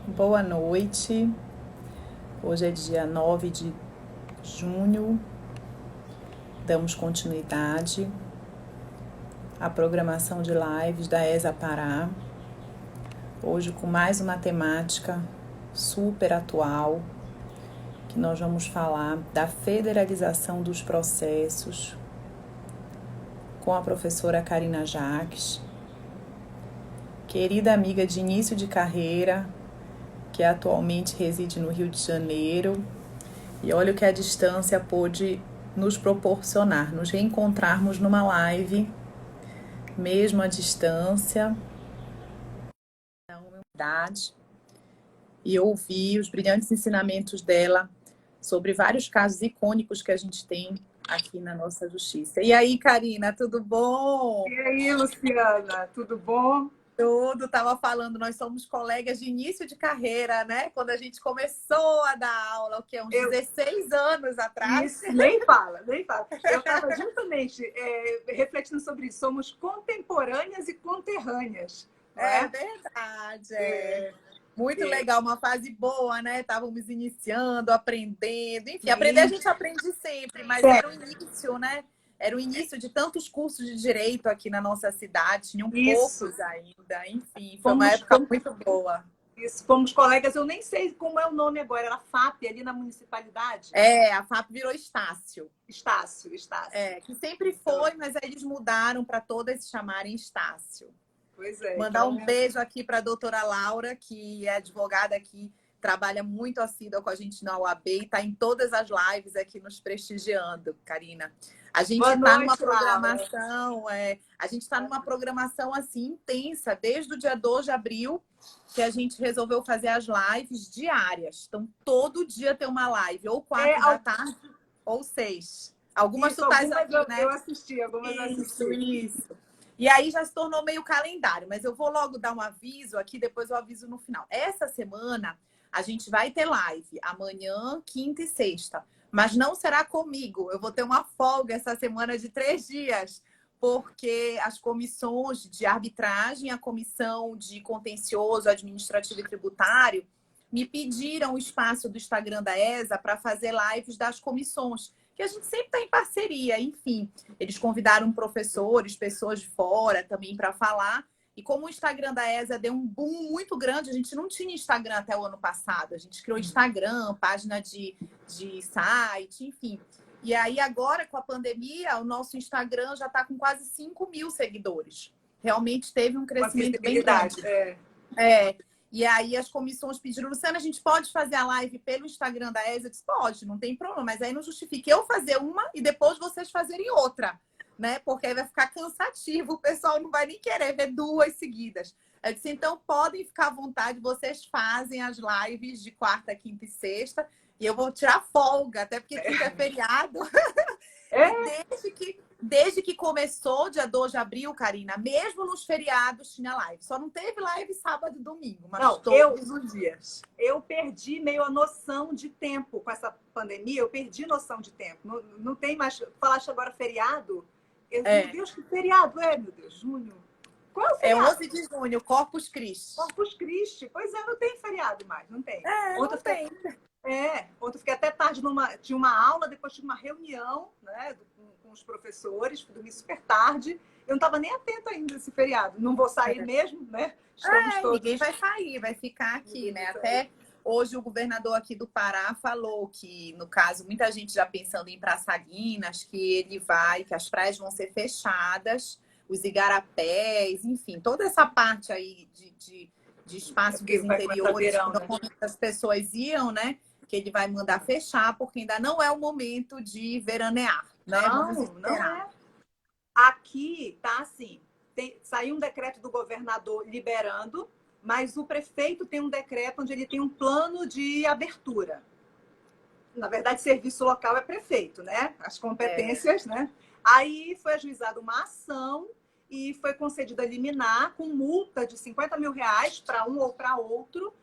Boa noite. Hoje é dia 9 de junho. Damos continuidade à programação de lives da ESA Pará. Hoje com mais uma temática super atual, que nós vamos falar da federalização dos processos com a professora Karina Jacques, querida amiga de início de carreira, que atualmente reside no Rio de Janeiro. E olha o que a distância pôde nos proporcionar, nos reencontrarmos numa live, mesmo à distância, na humildade, e ouvir os brilhantes ensinamentos dela sobre vários casos icônicos que a gente tem aqui na nossa justiça. E aí, Karina, tudo bom? E aí, Luciana, tudo bom? Tudo, estava falando, nós somos colegas de início de carreira, né? Quando a gente começou a dar aula, o quê? Uns 16 anos atrás. Isso, nem fala, nem fala. Eu estava justamente refletindo sobre isso. Somos contemporâneas e conterrâneas, não É é? verdade, É, muito é, legal, uma fase boa, né? Estávamos iniciando, aprendendo. Enfim, aprender a gente aprende sempre, mas era o início, né? Era o início de tantos cursos de direito aqui na nossa cidade, tinham isso. poucos ainda. Enfim, foi uma Fomos, época muito boa. fomos colegas, eu nem sei como é o nome agora, era FAP, ali na municipalidade. A FAP virou Estácio. Estácio. Que sempre Então, foi, mas aí eles mudaram para todas se chamarem Estácio. pois é, Mandar então, um beijo aqui para a doutora Laura, que é advogada aqui, trabalha muito assídua com a gente na UAB e está em todas as lives aqui nos prestigiando, Karina. A gente boa está numa noite, Laura. programação, a gente está numa programação assim intensa, desde o dia 2 de abril, que a gente resolveu fazer as lives diárias. Então, todo dia tem uma live, ou É, 4 da tarde, ou 6. Algumas tu isso, estás algumas aqui, eu né? assisti, algumas eu Isso, assisti. isso. E aí já se tornou meio calendário, mas eu vou logo dar um aviso aqui, depois eu aviso no final. Essa semana a gente vai ter live, amanhã, quinta e sexta. Mas não será comigo. Eu vou ter uma folga essa semana de 3 dias, porque as comissões de arbitragem, a comissão de contencioso, administrativo e tributário, me pediram o espaço do Instagram da ESA para fazer lives das comissões, que a gente sempre está em parceria, enfim. Eles convidaram professores, pessoas de fora também para falar. E como o Instagram da ESA deu um boom muito grande, a gente não tinha Instagram até o ano passado. A gente criou Instagram, página de site, enfim. E aí agora, com a pandemia, o nosso Instagram já está com quase 5 mil seguidores. Realmente teve um Uma crescimento bem visibilidade. grande. É, e aí as comissões pediram, Luciana, a gente pode fazer a live pelo Instagram da ESA? Eu disse, pode, não tem problema, mas aí não justifique eu fazer uma e depois vocês fazerem outra, né? Porque aí vai ficar cansativo, o pessoal não vai nem querer ver duas seguidas. Eu disse, então podem ficar à vontade, vocês fazem as lives de quarta, quinta e sexta, e eu vou tirar folga, até porque quinta é feriado. É, E desde que começou, dia 2 de abril, Karina, mesmo nos feriados tinha live. Só não teve live sábado e domingo, mas não, todos os dias. eu perdi meio a noção de tempo com essa pandemia, eu perdi noção de tempo. Não, não tem mais. Falaste agora feriado? Meu É, Deus, que feriado é, meu Deus, junho. Qual é o é feriado? 11 de junho, Corpus Christi. Corpus Christi. Pois é, não tem feriado mais, não tem. Ontem eu Não fiquei, tem. ontem eu fiquei até tarde tinha uma aula, depois tinha uma reunião, né, com os professores, dormi super tarde. Eu não estava nem atenta ainda a esse feriado. Não vou sair mesmo, né? Estamos Ninguém todos. vai sair, vai ficar aqui, né? Até hoje o governador aqui do Pará falou que, no caso, muita gente já pensando em ir para Saguinas, que as praias vão ser fechadas, os igarapés, enfim, toda essa parte aí de espaço Porque dos vai começar interiores, que verão, né? normalmente as pessoas iam, né? Que ele vai mandar fechar, porque ainda não é o momento de veranear, né? Vamos Não esperar. é. Aqui tá assim, saiu um decreto do governador liberando, mas o prefeito tem um decreto onde ele tem um plano de abertura. Na verdade, serviço local é prefeito, né? As competências, né? Aí foi ajuizada uma ação e foi concedida liminar com multa de 50 mil reais para um ou para outro,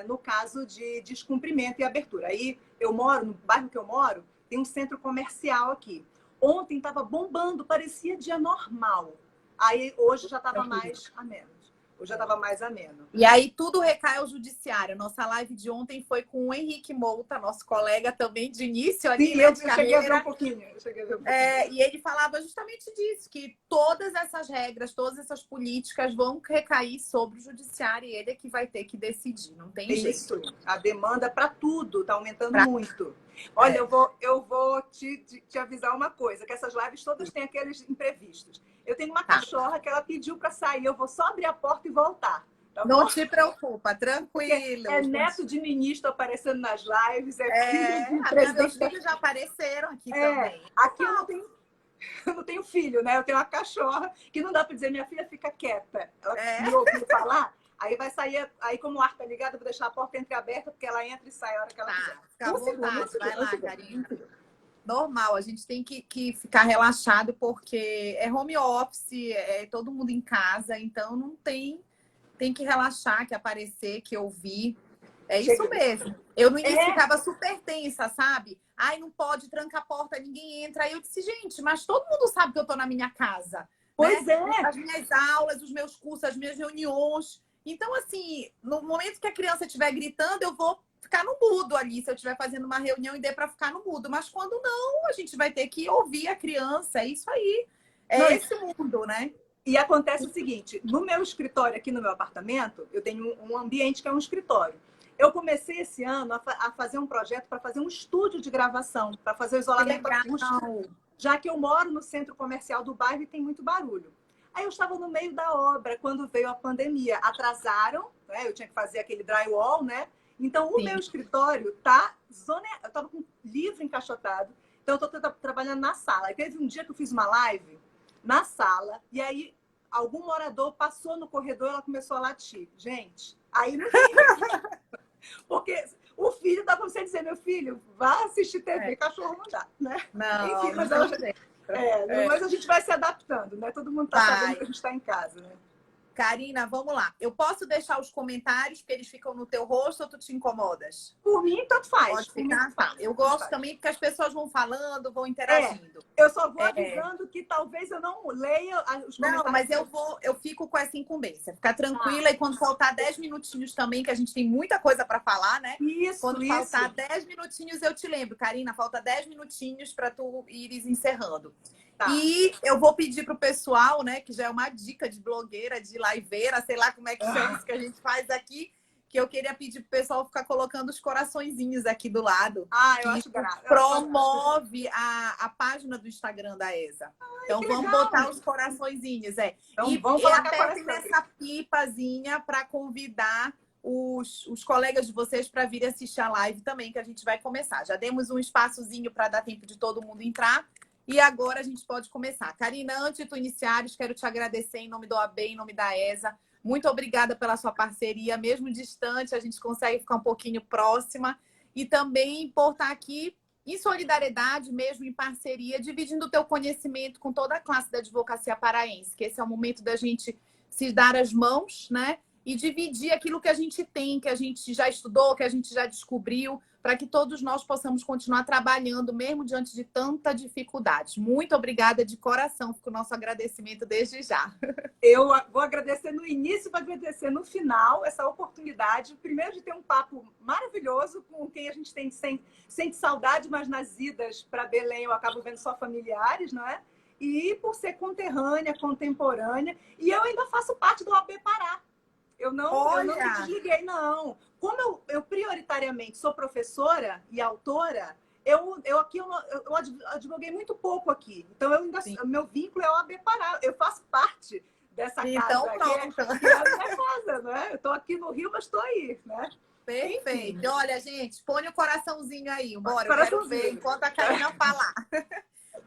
no caso de descumprimento e abertura. Aí eu moro, no bairro que eu moro, tem um centro comercial aqui. Ontem estava bombando, parecia dia normal. Aí hoje já estava mais a menos. Hoje já estava mais ameno. E aí tudo recai ao judiciário. Nossa live de ontem foi com o Henrique Mouta, nosso colega também de início ali, Sim, né, eu de cheguei a ver carreira. um pouquinho. E ele falava justamente disso, que todas essas regras, todas essas políticas vão recair sobre o judiciário e ele é que vai ter que decidir, não tem jeito. Isso, a demanda para tudo está aumentando muito. É. Olha, eu vou te avisar uma coisa, que essas lives todas têm aqueles imprevistos. Eu tenho uma cachorra que ela pediu para sair, eu vou só abrir a porta e voltar. Tá Não bom? te preocupa, tranquilo. Porque é neto de ministro aparecendo nas lives, filho de Até presidente. meus filhos já apareceram aqui também. Aqui eu não tenho filho, né? Eu tenho uma cachorra que não dá para dizer, minha filha fica quieta. Ela me ouviu falar, aí vai sair, aí como o ar tá ligado, eu vou deixar a porta entreaberta, porque ela entra e sai a hora que ela quiser. Fica à vontade, vai lá, Karina. Normal, a gente tem que ficar relaxado, porque é home office, é todo mundo em casa, então não tem que relaxar, que aparecer, que ouvir. É isso mesmo. Eu no início ficava super tensa, sabe? Ai, não pode, tranca a porta, ninguém entra. Aí eu disse, gente, mas todo mundo sabe que eu tô na minha casa. Pois né? é. As minhas aulas, os meus cursos, as minhas reuniões. Então, assim, no momento que a criança estiver gritando, eu vou ficar no mudo ali, se eu estiver fazendo uma reunião e der para ficar no mudo. Mas quando não, a gente vai ter que ouvir a criança. É isso aí. Esse mundo, né? E acontece o seguinte, no meu escritório aqui no meu apartamento, eu tenho um ambiente que é um escritório. Eu comecei esse ano a fazer um projeto para fazer um estúdio de gravação, para fazer o isolamento acústico, já que eu moro no centro comercial do bairro e tem muito barulho. Aí eu estava no meio da obra quando veio a pandemia. Atrasaram, né? Eu tinha que fazer aquele drywall, né? Então, o meu escritório tá eu estava com livro encaixotado, então eu estou trabalhando na sala. Aí teve um dia que eu fiz uma live na sala, e aí algum morador passou no corredor e ela começou a latir. Gente, aí não tem... Porque o filho dá para você dizer, meu filho, vá assistir TV, cachorro não dá, né? Não, enfim, mas a gente vai se adaptando, né? Todo mundo está sabendo que a gente está em casa, né? Karina, vamos lá. Eu posso deixar os comentários, porque eles ficam no teu rosto, ou tu te incomodas? Por mim, tanto faz. Pode ficar? Tá. Eu gosto também porque as pessoas vão falando, vão interagindo. Eu só vou avisando que talvez eu não leia os comentários. Não, mas eu fico com essa incumbência. Ficar tranquila e quando faltar 10 minutinhos também, que a gente tem muita coisa para falar, né? Quando faltar 10 minutinhos, eu te lembro. Karina, falta 10 minutinhos para tu ires encerrando. E eu vou pedir pro pessoal, né, que já é uma dica de blogueira, de liveira, sei lá como é que chama isso que a gente faz aqui, que eu queria pedir pro pessoal ficar colocando os coraçõezinhos aqui do lado. Eu acho graça. Promove a página do Instagram da ESA. Então vamos botar os coraçõezinhos, Então, e vamos falar apertem nessa pipazinha para convidar os colegas de vocês para virem assistir a live também, que a gente vai começar. Já demos um espaçozinho para dar tempo de todo mundo entrar. E agora a gente pode começar. Karina, antes de tu iniciares, quero te agradecer em nome do OAB, em nome da ESA. Muito obrigada pela sua parceria. Mesmo distante, a gente consegue ficar um pouquinho próxima. E também por estar aqui em solidariedade, mesmo em parceria, dividindo o teu conhecimento com toda a classe da advocacia paraense. Que esse é o momento da gente se dar as mãos, né? E dividir aquilo que a gente tem, que a gente já estudou, que a gente já descobriu, para que todos nós possamos continuar trabalhando, mesmo diante de tanta dificuldade. Muito obrigada de coração, fica o nosso agradecimento desde já. Eu vou agradecer no início e vou agradecer no final essa oportunidade, primeiro de ter um papo maravilhoso com quem a gente sente saudade, mas nas idas para Belém eu acabo vendo só familiares, não é? E por ser conterrânea, contemporânea, e eu ainda faço parte do OAB Pará. Eu não me desliguei, não. Como eu prioritariamente sou professora e autora, eu advoguei muito pouco aqui. Então, meu vínculo é o OAB Pará. Eu faço parte dessa casa. Então, pronto. Que é a minha casa, né? Eu estou aqui no Rio, mas estou aí, né? Perfeito. Enfim. Olha, gente, põe o coraçãozinho aí. Bora, eu quero ver enquanto a Karina falar.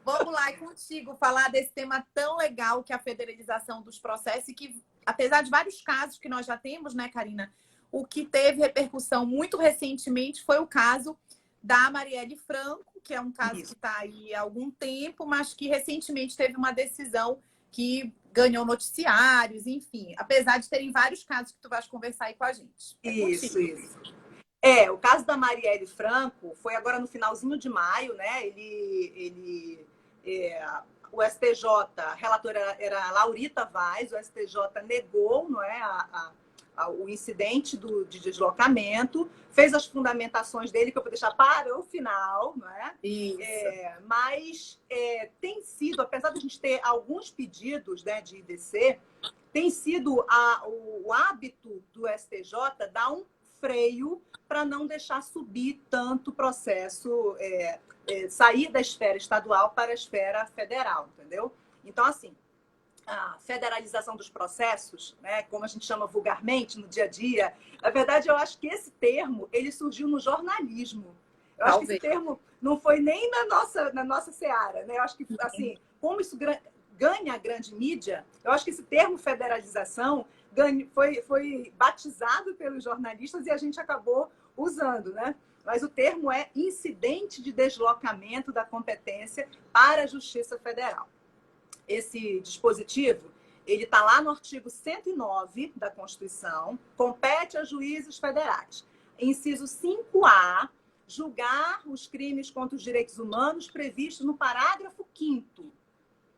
Vamos lá, é contigo falar desse tema tão legal que é a federalização dos processos e que, apesar de vários casos que nós já temos, né, Karina, o que teve repercussão muito recentemente foi o caso da Marielle Franco, que é um caso que está aí há algum tempo, mas que recentemente teve uma decisão que ganhou noticiários, enfim, apesar de terem vários casos que tu vais conversar aí com a gente. Isso. O caso da Marielle Franco foi agora no finalzinho de maio, né? o STJ, a relatora era a Laurita Vaz, o STJ negou, não é, o incidente de deslocamento, fez as fundamentações dele, que eu vou deixar para o final, não é? Isso. Mas tem sido, apesar de a gente ter alguns pedidos, né, de IDC, tem sido o hábito do STJ dar um freio para não deixar subir tanto o processo, sair da esfera estadual para a esfera federal, entendeu? Então, assim, a federalização dos processos, né, como a gente chama vulgarmente no dia a dia, na verdade, eu acho que esse termo ele surgiu no jornalismo. Eu acho que esse termo não foi nem na nossa seara, né? Eu acho que, assim, como isso ganha a grande mídia, eu acho que esse termo federalização foi batizado pelos jornalistas e a gente acabou usando, né? Mas o termo é incidente de deslocamento da competência para a Justiça Federal. Esse dispositivo, ele está lá no artigo 109 da Constituição, compete a juízes federais. Inciso 5A, julgar os crimes contra os direitos humanos previstos no parágrafo 5º.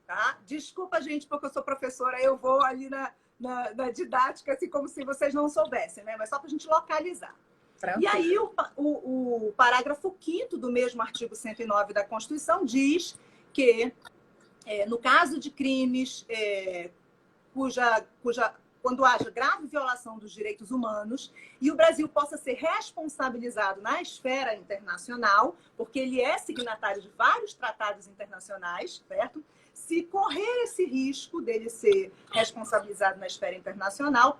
Tá? Desculpa, gente, porque eu sou professora, eu vou ali na didática, assim, como se vocês não soubessem, né? Mas só para a gente localizar. Tranquilo. E aí, o parágrafo 5º do mesmo artigo 109 da Constituição diz que no caso de crimes quando haja grave violação dos direitos humanos e o Brasil possa ser responsabilizado na esfera internacional, porque ele é signatário de vários tratados internacionais, certo? Se correr esse risco dele ser responsabilizado na esfera internacional,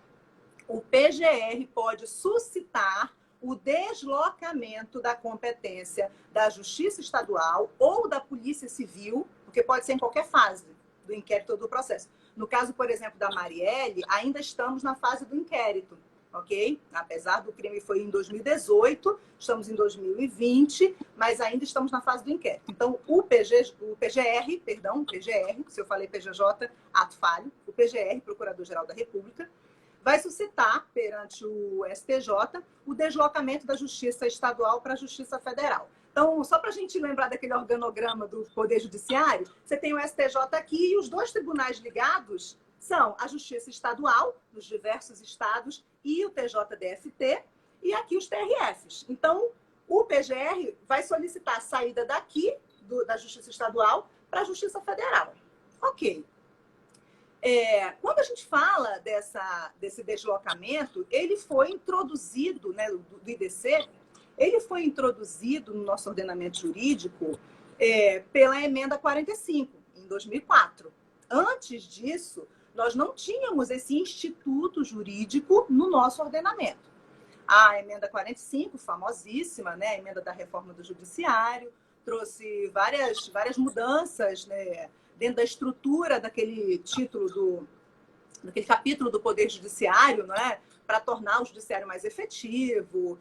o PGR pode suscitar o deslocamento da competência da Justiça Estadual ou da Polícia Civil, porque pode ser em qualquer fase do inquérito ou do processo. No caso, por exemplo, da Marielle, ainda estamos na fase do inquérito, ok? Apesar do crime foi em 2018, estamos em 2020, mas ainda estamos na fase do inquérito. Então, o PGR, se eu falei PGJ, ato falho, o PGR, Procurador-Geral da República, vai suscitar perante o STJ o deslocamento da Justiça Estadual para a Justiça Federal. Então, só para a gente lembrar daquele organograma do Poder Judiciário, você tem o STJ aqui e os dois tribunais ligados são a Justiça Estadual, nos diversos estados, e o TJDFT, e aqui os TRFs. Então, o PGR vai solicitar a saída daqui, da Justiça Estadual, para a Justiça Federal. Ok. Quando a gente fala desse deslocamento, ele foi introduzido, né, do IDC, ele foi introduzido no nosso ordenamento jurídico pela emenda 45, em 2004. Antes disso, nós não tínhamos esse instituto jurídico no nosso ordenamento. A emenda 45, famosíssima, né, a emenda da reforma do judiciário, trouxe várias mudanças, né, dentro da estrutura daquele daquele capítulo do Poder Judiciário, não é? Para tornar o judiciário mais efetivo,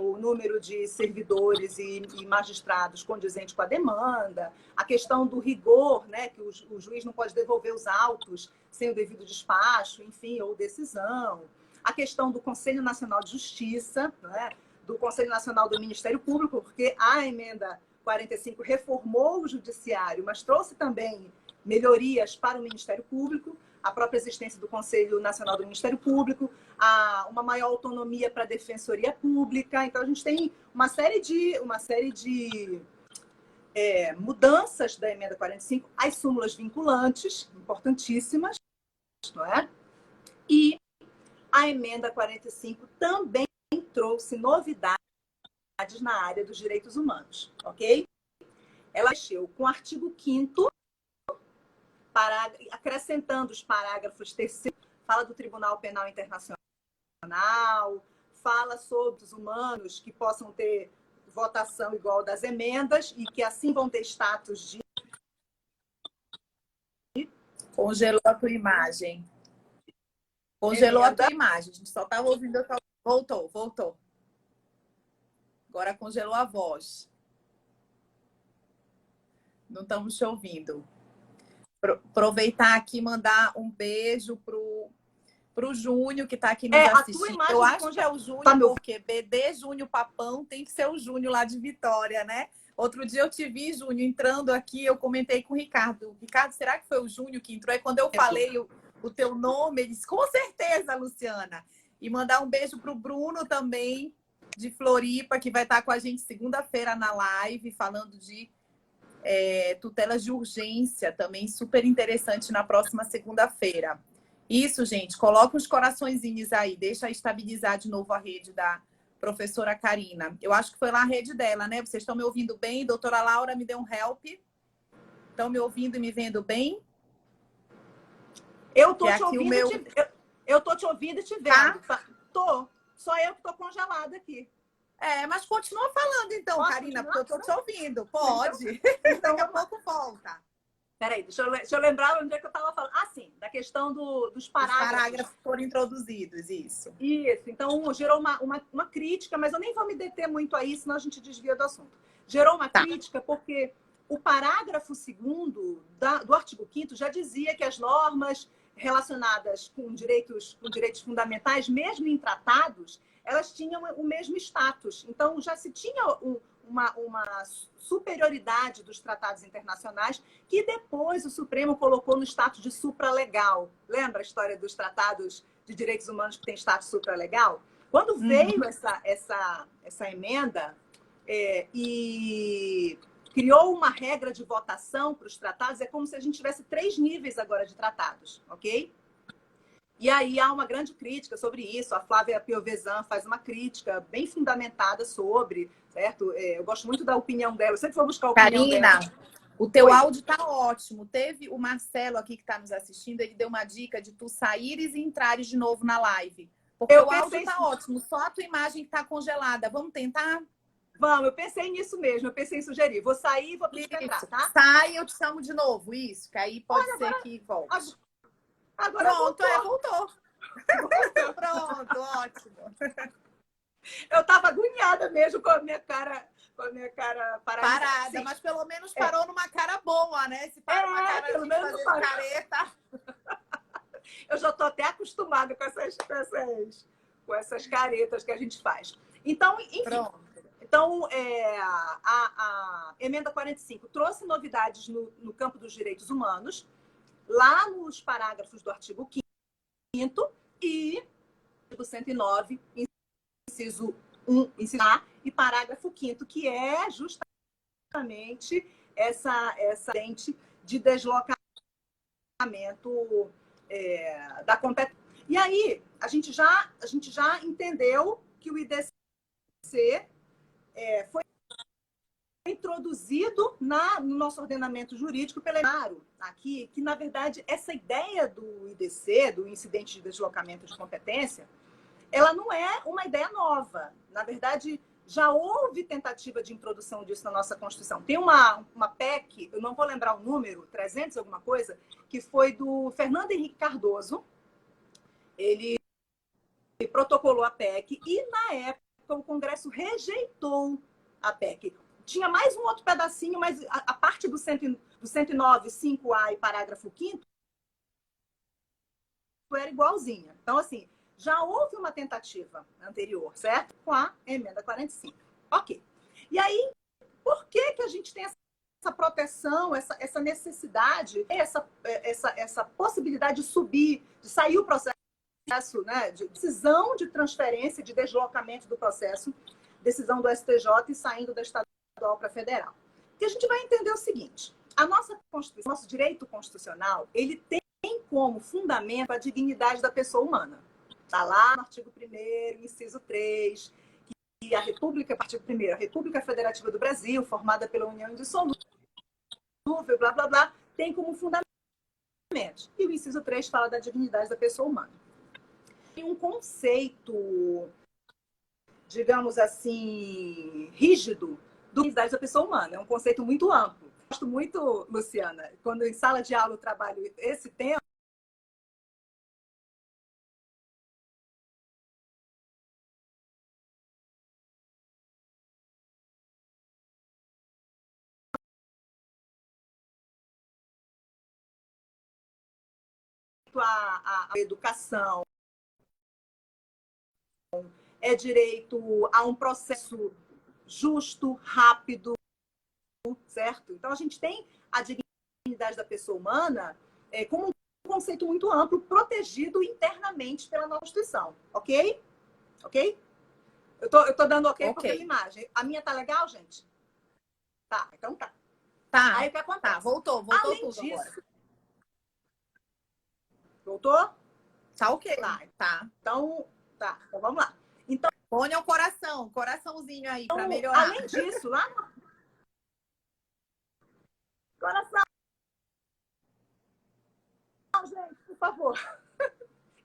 o número de servidores e magistrados condizente com a demanda, a questão do rigor, né, que o juiz não pode devolver os autos sem o devido despacho, enfim, ou decisão, a questão do Conselho Nacional de Justiça, né, do Conselho Nacional do Ministério Público, porque a emenda 45 reformou o judiciário, mas trouxe também melhorias para o Ministério Público, a própria existência do Conselho Nacional do Ministério Público, uma maior autonomia para a Defensoria Pública. Então, a gente tem uma série de mudanças da emenda 45, as súmulas vinculantes, importantíssimas, não é? E a emenda 45 também trouxe novidades na área dos direitos humanos, ok? Ela mexeu com o artigo 5º, acrescentando os parágrafos 3º, fala do Tribunal Penal Internacional, fala sobre os humanos que possam ter votação igual das emendas e que assim vão ter status de... Congelou a tua imagem. Congelou a tua imagem. A gente só estava ouvindo... Voltou. Agora congelou a voz. Não estamos te ouvindo. Aproveitar aqui e mandar um beijo pro Júnior, que está aqui nos assistindo. Eu acho que é o Júnior, porque BD Júnior Papão tem que ser o Júnior lá de Vitória, né? Outro dia eu te vi, Júnior, entrando aqui, eu comentei com o Ricardo. Ricardo, será que foi o Júnior que entrou? Aí quando eu falei o teu nome, ele disse, com certeza, Luciana. E mandar um beijo para o Bruno também, de Floripa, que vai estar com a gente segunda-feira na live, falando de tutelas de urgência, também super interessante na próxima segunda-feira. Isso, gente, coloca os coraçõezinhos aí, deixa estabilizar de novo a rede da professora Karina. Eu acho que foi lá a rede dela, né? Vocês estão me ouvindo bem? Doutora Laura me deu um help. Estão me ouvindo e me vendo bem? Eu tô te ouvindo, eu tô te ouvindo e te vendo. Tá? Tô. Só eu que tô congelada aqui. Mas continua falando então, Posso Karina, continuar? porque eu tô te ouvindo. Pode. Então, Daqui a pouco volta. Peraí, deixa eu lembrar onde é que eu estava falando. Ah, sim, da questão dos parágrafos. Os parágrafos foram introduzidos, isso. Isso, então gerou uma crítica, mas eu nem vou me deter muito aí, senão a gente desvia do assunto. Gerou uma crítica porque o parágrafo 2º do artigo 5º já dizia que as normas relacionadas com direitos fundamentais, mesmo em tratados, elas tinham o mesmo status. Então, já se tinha uma superioridade dos tratados internacionais que depois o Supremo colocou no status de supralegal. Lembra a história dos tratados de direitos humanos que tem status supralegal? Quando veio essa emenda e criou uma regra de votação para os tratados, é como se a gente tivesse 3 níveis agora de tratados, ok? E aí há uma grande crítica sobre isso. A Flávia Piovesan faz uma crítica bem fundamentada sobre, certo? Eu gosto muito da opinião dela. Eu sempre vou buscar a opinião dela. Karina, o teu áudio tá ótimo. Teve o Marcelo aqui que está nos assistindo, ele deu uma dica de tu saíres e entrares de novo na live. Porque o áudio tá ótimo, só a tua imagem que tá congelada. Vamos tentar? Vamos, eu pensei nisso mesmo, eu pensei em sugerir. Vou sair e vou pedir para entrar, tá? Sai, eu te chamo de novo, isso, que aí pode ser agora, que volte. Agora pronto, voltou. Pronto, ótimo. Eu tava agoniada mesmo com a minha cara parada, mas pelo menos parou numa cara boa, né? Se parou uma cara pelo de menos fazer careta. Eu já tô até acostumada com essas caretas que a gente faz. Então, enfim. Pronto. Então, a emenda 45 trouxe novidades no campo dos direitos humanos, lá nos parágrafos do artigo 5º e artigo 109, inciso 1, inciso A, e parágrafo 5º, que é justamente essa lente de deslocamento da competência. E aí, a gente já entendeu que o IDC foi introduzido no nosso ordenamento jurídico pelo Claro, aqui, que, na verdade, essa ideia do IDC, do incidente de deslocamento de competência, ela não é uma ideia nova. Na verdade, já houve tentativa de introdução disso na nossa Constituição. Tem uma PEC, eu não vou lembrar o número, 300 alguma coisa, que foi do Fernando Henrique Cardoso. Ele protocolou a PEC e, na época, o Congresso rejeitou a PEC. Tinha mais um outro pedacinho, mas a parte do 109, 5A e parágrafo 5º era igualzinha. Então, assim, já houve uma tentativa anterior, certo? Com a emenda 45. Ok. E aí, por que a gente tem essa proteção, essa necessidade, essa possibilidade de subir, de sair o processo, né, de decisão de transferência, de deslocamento do processo, decisão do STJ e saindo da estadual para federal? Porque a gente vai entender o seguinte: a nossa Constituição, nosso direito constitucional, ele tem como fundamento a dignidade da pessoa humana. Está lá no artigo 1º, inciso 3, que a República, artigo 1º, a República Federativa do Brasil, formada pela União Indissolúvel, blá, blá, blá, tem como fundamento. E o inciso 3 fala da dignidade da pessoa humana. Tem um conceito, digamos assim, rígido da dignidade da pessoa humana. É um conceito muito amplo. Gosto muito, Luciana, quando em sala de aula eu trabalho esse tema, a educação, é direito a um processo justo, rápido, certo? Então, a gente tem a dignidade da pessoa humana como um conceito muito amplo, protegido internamente pela nossa Constituição, ok? Ok? Eu tô dando ok pela imagem. A minha tá legal, gente? Tá, então tá. Tá. Aí o que acontece? Tá, voltou Além tudo disso, agora. voltou? Tá ok. Tá. Tá. Então vamos lá. Então, põe o coraçãozinho aí para melhorar. Além disso, lá no coração, gente, por favor.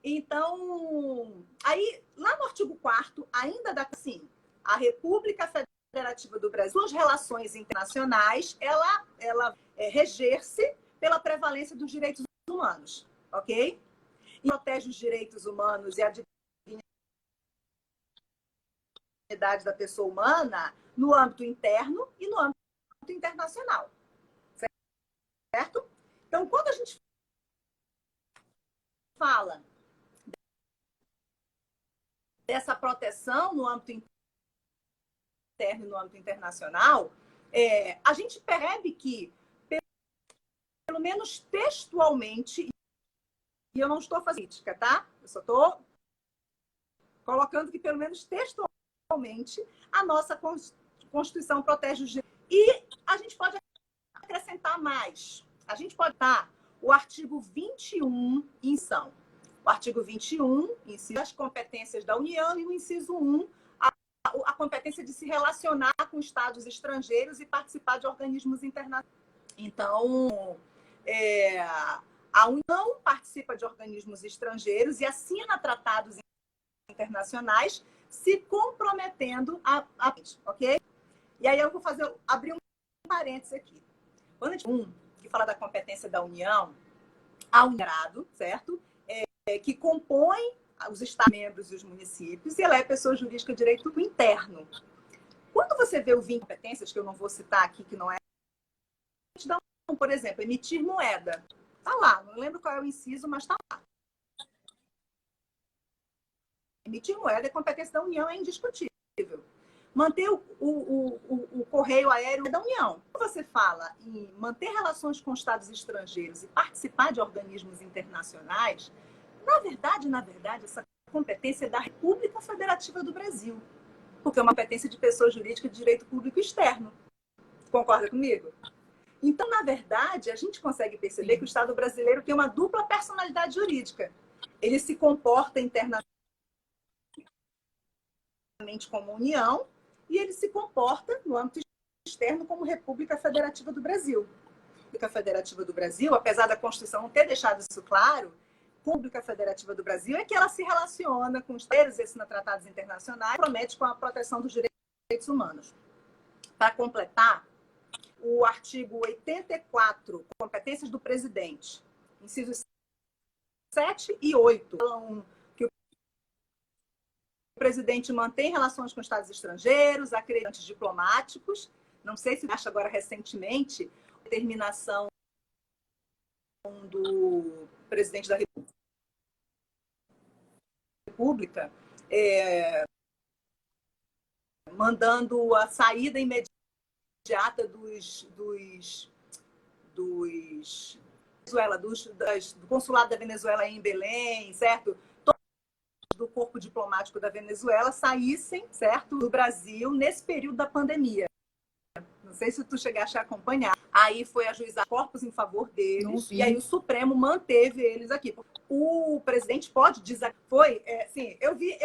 Então, aí, lá no artigo 4º, ainda dá assim, a República Federativa do Brasil, suas relações internacionais, ela reger-se pela prevalência dos direitos humanos, ok? E protege os direitos humanos e a dignidade da pessoa humana no âmbito interno e no âmbito internacional, certo? Então, quando a gente fala dessa proteção no âmbito interno e no âmbito internacional, a gente percebe que, pelo menos textualmente, e eu não estou fazendo crítica, tá? Eu só estou colocando que, pelo menos textualmente, a nossa Constituição protege os direitos. E a gente pode acrescentar mais. A gente pode dar o artigo 21 em ação. O artigo 21, inciso as competências da União, e o inciso 1, a competência de se relacionar com estados estrangeiros e participar de organismos internacionais. Então, a União participa de organismos estrangeiros e assina tratados internacionais, se comprometendo ok? E aí eu vou abrir um parênteses aqui. Quando a gente que fala da competência da União, há um grado, certo? Que compõe os Estados-membros e os municípios, e ela é pessoa jurídica de direito interno. Quando você vê o vínculo de competências, que eu não vou citar aqui, que não é, por exemplo, emitir moeda. Está lá, não lembro qual é o inciso, mas está lá. Emitir moeda é competência da União, é indiscutível. Manter o correio aéreo é da União. Quando você fala em manter relações com estados estrangeiros e participar de organismos internacionais, na verdade, essa competência é da República Federativa do Brasil, porque é uma competência de pessoa jurídica de direito público externo. Concorda comigo? Então, na verdade, a gente consegue perceber que o Estado brasileiro tem uma dupla personalidade jurídica. Ele se comporta internamente como União e ele se comporta no âmbito externo como República Federativa do Brasil. A República Federativa do Brasil, apesar da Constituição não ter deixado isso claro, a República Federativa do Brasil é que ela se relaciona com os estados, assina tratados internacionais, promete com a proteção dos direitos humanos. Para completar, o artigo 84, competências do presidente, incisos 7 e 8, falam que o presidente mantém relações com estados estrangeiros, acreditantes diplomáticos. Não sei se acha agora recentemente a determinação do presidente da República mandando a saída imediata do consulado da Venezuela em Belém, certo? Todos do corpo diplomático da Venezuela saíssem, certo, do Brasil nesse período da pandemia. Não sei se tu chegaste a acompanhar. Aí foi ajuizar corpos em favor deles e aí o Supremo manteve eles aqui. O presidente pode dizer, sim, eu vi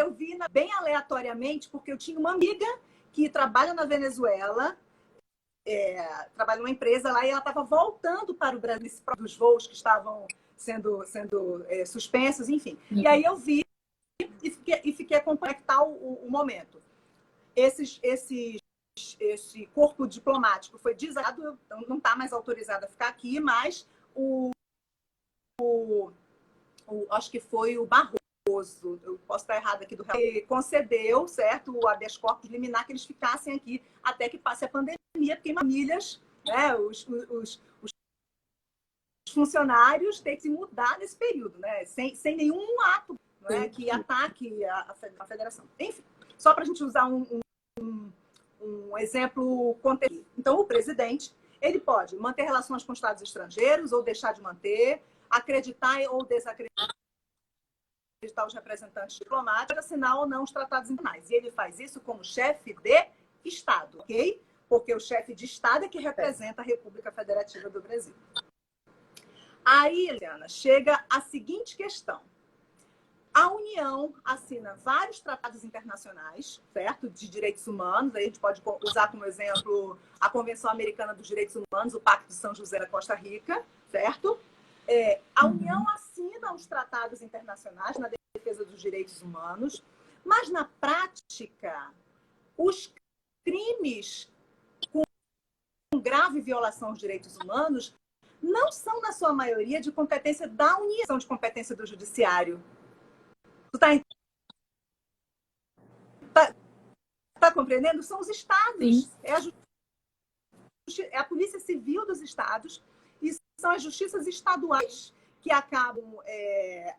bem aleatoriamente, porque eu tinha uma amiga que trabalha na Venezuela, trabalha numa empresa lá, e ela estava voltando para o Brasil dos voos que estavam sendo suspensos, enfim. E aí eu vi e fiquei a conectar o momento. Esse corpo diplomático foi desarado, então não está mais autorizado a ficar aqui, mas acho que foi o Barroso, eu posso estar errado aqui do real, concedeu, certo, o habeas corpus liminar que eles ficassem aqui até que passe a pandemia, porque em famílias, né, os funcionários têm que se mudar nesse período, né, sem nenhum ato, né, que ataque a federação. Enfim, só para a gente usar um exemplo Então, o presidente, ele pode manter relações com estados estrangeiros ou deixar de manter, acreditar ou desacreditar os representantes diplomáticos, assinar ou não os tratados internacionais. E ele faz isso como chefe de Estado, ok? Porque o chefe de Estado é que representa a República Federativa do Brasil. Aí, Eliana, chega a seguinte questão. A União assina vários tratados internacionais, certo? De direitos humanos. Aí a gente pode usar como exemplo a Convenção Americana dos Direitos Humanos, o Pacto de São José da Costa Rica, certo? A União assina os tratados internacionais na defesa dos direitos humanos, mas na prática, os crimes com grave violação aos direitos humanos não são, na sua maioria, de competência da União, são de competência do Judiciário. Tu tá compreendendo? São os estados. É a Polícia Civil dos estados e são as justiças estaduais que acabam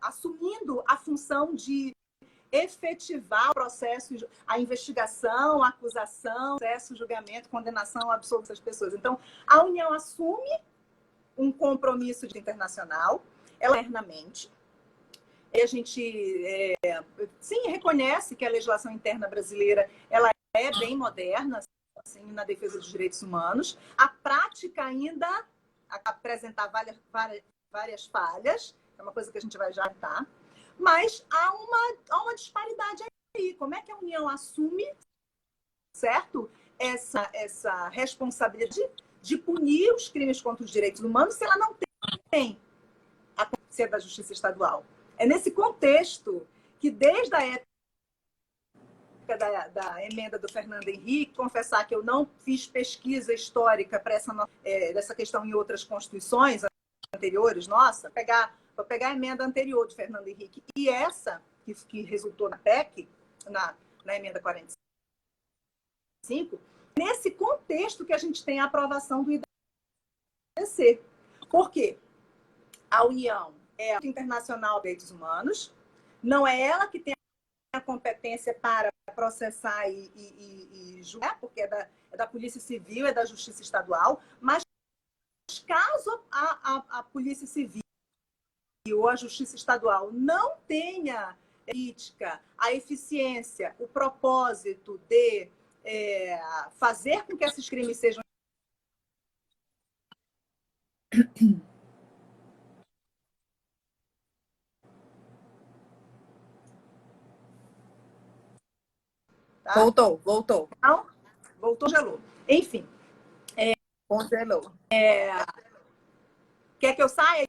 assumindo a função de efetivar o processo, a investigação, a acusação, processo, julgamento, condenação, absoluta das pessoas. Então, a União assume um compromisso internacional, ela internamente. A gente, sim, reconhece que a legislação interna brasileira ela é bem moderna assim, na defesa dos direitos humanos. A prática ainda apresenta várias falhas, é uma coisa que a gente vai já tratar, mas há uma disparidade aí. Como é que a União assume, certo, essa responsabilidade de punir os crimes contra os direitos humanos se ela não tem a competência da Justiça Estadual? É nesse contexto que, desde a época da emenda do Fernando Henrique, confessar que eu não fiz pesquisa histórica para dessa questão em outras constituições anteriores, vou pegar a emenda anterior do Fernando Henrique e essa, que resultou na PEC, na emenda 45, nesse contexto que a gente tem a aprovação do IDC. Por quê? A União é a Internacional de Direitos Humanos, não é ela que tem a competência para processar e julgar, porque é da Polícia Civil, é da Justiça Estadual, mas caso a Polícia Civil ou a Justiça Estadual não tenha a política, a eficiência, o propósito de fazer com que esses crimes sejam tá? Voltou. Não? Voltou, gelou. Enfim. Congelou. Quer que eu saia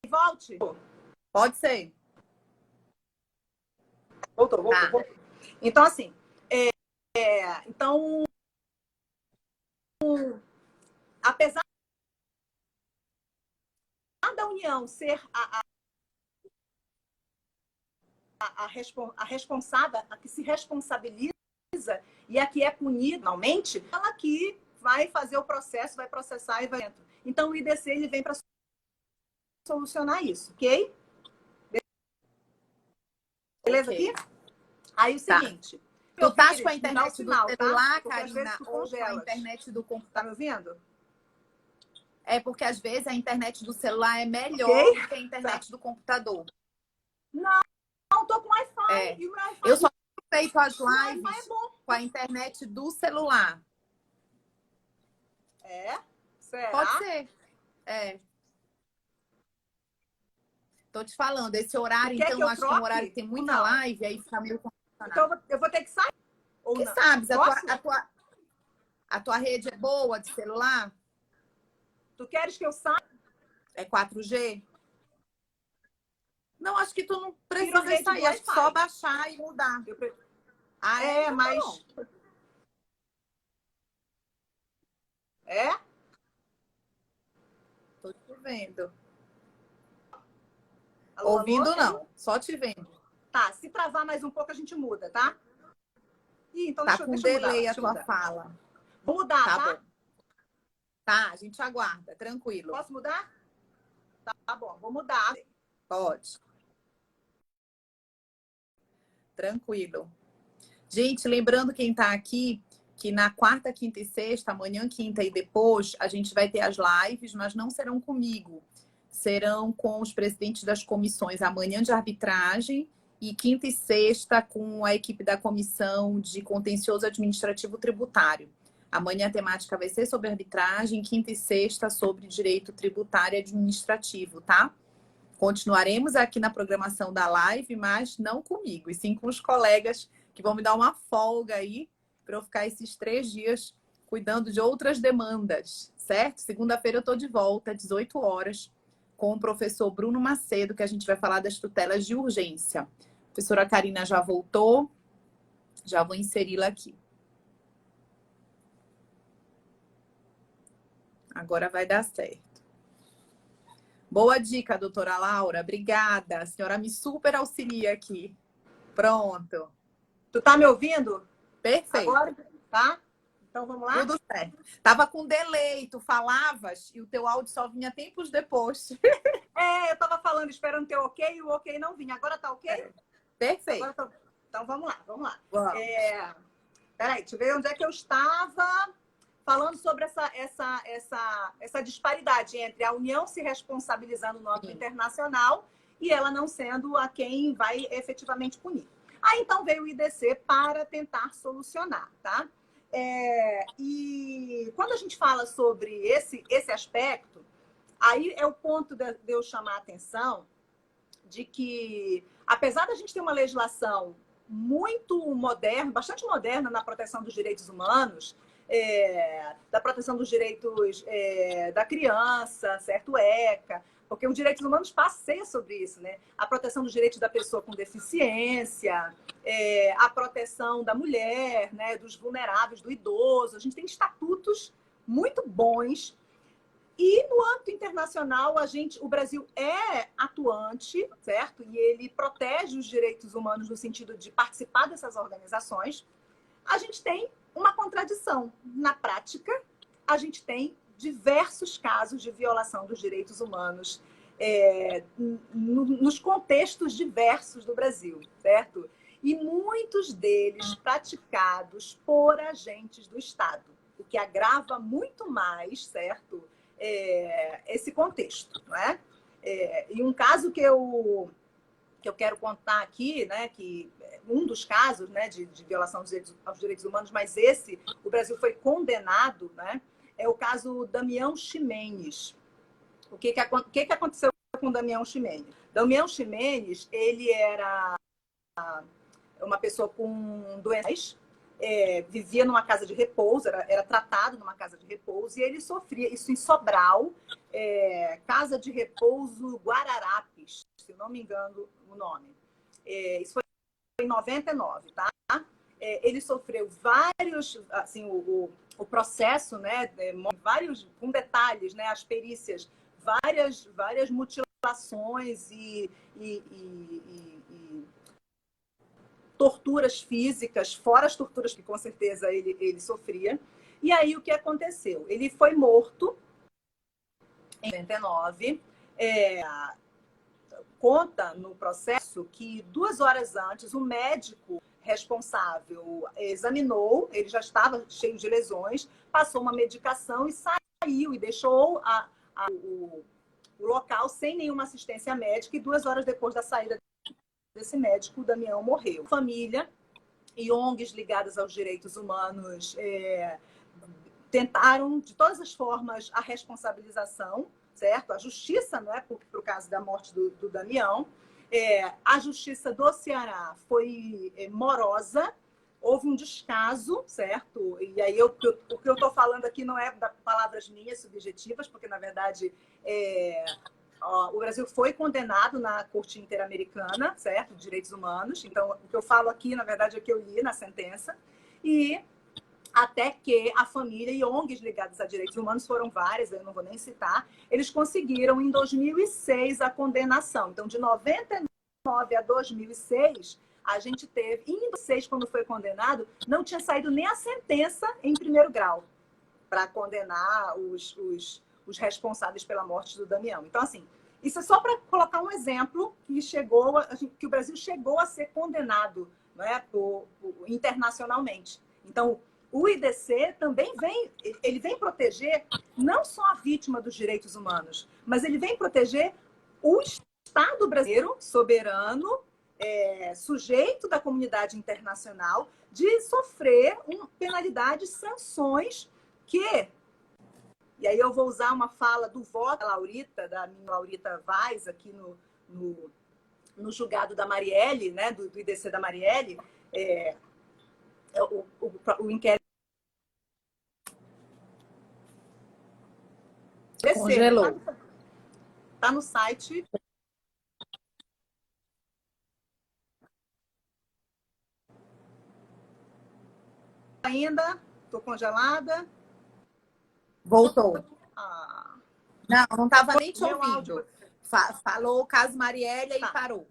e volte? Pode ser. Voltou. Então, assim, então, apesar da União ser a responsável, a que se responsabiliza e a que é punida finalmente, ela que vai fazer o processo, vai processar e vai dentro. Então, o IDC ele vem para solucionar isso, ok? Beleza aqui? Aí o seguinte. Tu estás com a internet do celular, tá? Karina, ou com a internet do computador? Tá me ouvindo? É porque às vezes a internet do celular é melhor do que a internet do computador. Não, tô com Wi-Fi. É. E o meu Wi-Fi Eu só tenho feito as lives é bom. com a internet do celular. Será? Pode ser. Tô te falando, esse horário, então, acho que é um horário que tem muita live, aí fica meio condicionado. Então, eu vou ter que sair? Ou que não? Sabes, a tua rede é boa de celular? Tu queres que eu saia? É 4G? Não, acho que tu não precisa sair, acho que só baixar e mudar. Mas... Tô te vendo. Alô, ouvindo não, só te vendo. Tá, se travar mais um pouco a gente muda, tá? Então tá com delay a tua fala. Vou mudar, tá? Tá, a gente aguarda, tranquilo. Posso mudar? Tá bom, vou mudar. Pode. Tranquilo. Gente, lembrando quem tá aqui, que na quarta, quinta e sexta, amanhã, quinta e depois, a gente vai ter as lives, mas não serão comigo. Serão com os presidentes das comissões amanhã de arbitragem e quinta e sexta com a equipe da comissão de contencioso administrativo tributário. Amanhã a temática vai ser sobre arbitragem, quinta e sexta sobre direito tributário e administrativo, tá? Continuaremos aqui na programação da live, mas não comigo, e sim com os colegas que vão me dar uma folga aí para eu ficar esses 3 dias cuidando de outras demandas, certo? Segunda-feira eu estou de volta, às 18 horas, com o professor Bruno Macedo, que a gente vai falar das tutelas de urgência. A professora Karina já voltou, já vou inseri-la aqui. Agora vai dar certo. Boa dica, doutora Laura. Obrigada. A senhora me super auxilia aqui. Pronto. Tu tá me ouvindo? Perfeito. Agora, tá? Então vamos lá? Tudo certo. Tava com delay, tu falavas e o teu áudio só vinha tempos depois. Eu tava falando, esperando ter ok, e o ok não vinha. Agora tá ok? Perfeito. Agora Então vamos lá. Vamos. Peraí, deixa eu ver onde é que eu estava falando sobre essa disparidade entre a União se responsabilizando no âmbito internacional e ela não sendo a quem vai efetivamente punir. Aí então veio o IDC para tentar solucionar, tá? E quando a gente fala sobre esse aspecto, aí é o ponto de eu chamar a atenção de que, apesar da gente ter uma legislação muito moderna, bastante moderna na proteção dos direitos humanos, da proteção dos direitos da criança, certo? ECA, porque os direitos humanos passeia sobre isso, né? A proteção dos direitos da pessoa com deficiência, a proteção da mulher, né? Dos vulneráveis, do idoso. A gente tem estatutos muito bons. E no âmbito internacional, o Brasil é atuante, certo? E ele protege os direitos humanos no sentido de participar dessas organizações. A gente tem uma contradição. Na prática, a gente tem diversos casos de violação dos direitos humanos nos contextos diversos do Brasil, certo? E muitos deles praticados por agentes do Estado, o que agrava muito mais, certo? Esse contexto, não é? E um caso que eu quero contar aqui, né, que um dos casos, né, de violação aos direitos humanos, mas o Brasil foi condenado, né, é o caso Damião Ximenes. O que aconteceu com o Damião Ximenes? Damião Ximenes, ele era uma pessoa com doenças, vivia numa casa de repouso, era tratado numa casa de repouso, e ele sofria, isso em Sobral, Casa de Repouso Guararapes, se não me engano o nome. Isso foi em 99, tá? Ele sofreu vários, assim, o processo, né, vários, com detalhes, né, as perícias, várias mutilações e torturas físicas, fora as torturas que com certeza ele sofria. E aí o que aconteceu? Ele foi morto em 99. Conta no processo que 2 horas antes o médico responsável examinou, ele já estava cheio de lesões, passou uma medicação e saiu e deixou o local sem nenhuma assistência médica, e 2 horas depois da saída desse médico, o Damião morreu. Família e ONGs ligadas aos direitos humanos tentaram, de todas as formas, a responsabilização, certo? A justiça, não é, por caso da morte do Damião. A justiça do Ceará foi morosa, houve um descaso, certo? E aí o que eu estou falando aqui não é palavras minhas subjetivas, porque, na verdade, o Brasil foi condenado na Corte Interamericana, certo? De Direitos Humanos. Então, o que eu falo aqui, na verdade, é o que eu li na sentença. E até que a família e ONGs ligadas a direitos humanos, foram várias, eu não vou nem citar, eles conseguiram, em 2006, a condenação. Então, de 99 a 2006, a gente teve, em 2006, quando foi condenado, não tinha saído nem a sentença em primeiro grau para condenar os responsáveis pela morte do Damião. Então, assim, isso é só para colocar um exemplo que o Brasil chegou a ser condenado, não é, internacionalmente. Então, o IDC também vem proteger não só a vítima dos direitos humanos, mas ele vem proteger o Estado brasileiro, soberano, sujeito da comunidade internacional, de sofrer penalidades, sanções que... E aí eu vou usar uma fala do voto da minha Laurita Vaz, aqui no julgado da Marielle, né, do IDC da Marielle, o inquérito congelou. Está no site. Ainda estou congelada. Voltou. Ah. Não estava nem te Meu ouvindo. áudio. Falou o caso Marielle e parou.